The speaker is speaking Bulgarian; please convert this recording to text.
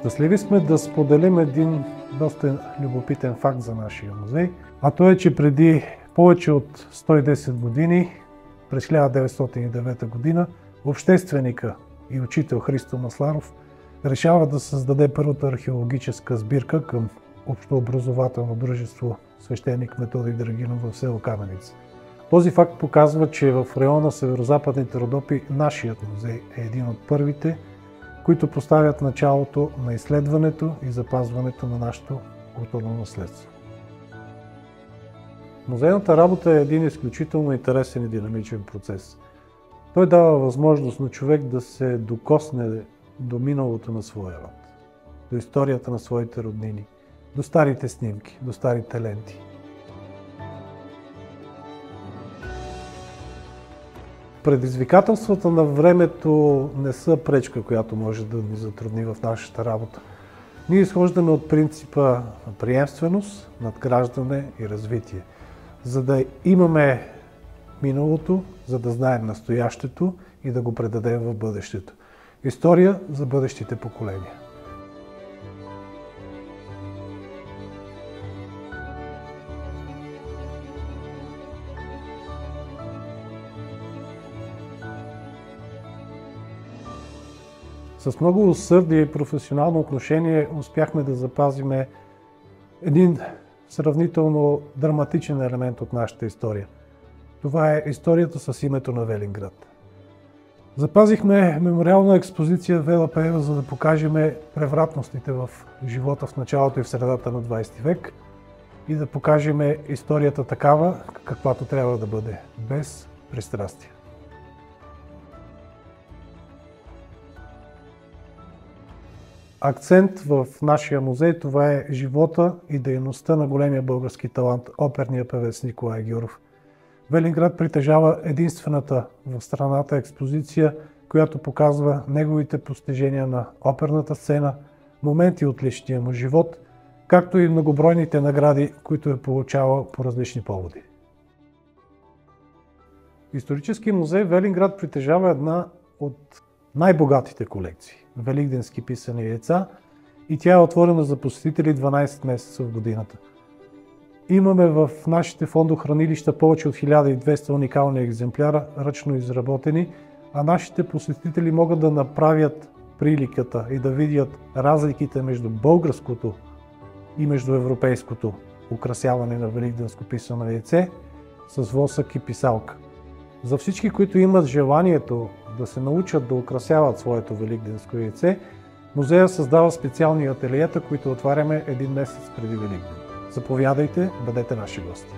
Щастливи сме да споделим един доста любопитен факт за нашия музей, а то е, че преди повече от 110 години, през 1909 година, общественика и учител Христо Масларов решава да създаде първата археологическа сбирка към общообразователно дружество свещеник Методий Драгинов в село Каменица. Този факт показва, че в района Северозападните Родопи нашият музей е един от първите, които поставят началото на изследването и запазването на нашето културно наследство. Музейната работа е един изключително интересен и динамичен процес. Той дава възможност на човек да се докосне до миналото на своя род, до историята на своите роднини, до старите снимки, до старите ленти. Предизвикателствата на времето не са пречка, която може да ни затрудни в нашата работа. Ние изхождаме от принципа на приемственост, надграждане и развитие, за да имаме миналото, за да знаем настоящето и да го предадем в бъдещето. История за бъдещите поколения. С много усърдие и професионално отношение успяхме да запазим един сравнително драматичен елемент от нашата история. Това е историята с името на Велинград. Запазихме мемориална експозиция Вела Пеева, за да покажем превратностите в живота в началото и в средата на 20 век и да покажем историята такава, каквато трябва да бъде, без пристрастия. Акцент в нашия музей това е живота и дейността на големия български талант, оперния певец Николай Гюров. Велинград притежава единствената в страната експозиция, която показва неговите постижения на оперната сцена, моменти от личния му живот, както и многобройните награди, които е получавал по различни поводи. Исторически музей Велинград притежава една от най-богатите колекции – великденски писани яйца, и тя е отворена за посетители 12 месеца в годината. Имаме в нашите фондохранилища повече от 1200 уникални екземпляра, ръчно изработени, а нашите посетители могат да направят приликата и да видят разликите между българското и между европейското украсяване на великденско писано яйце с восък и писалка. За всички, които имат желанието да се научат да украсяват своето великденско яйце, музея създава специални ателиета, които отваряме един месец преди Великден. Заповядайте, бъдете наши гости!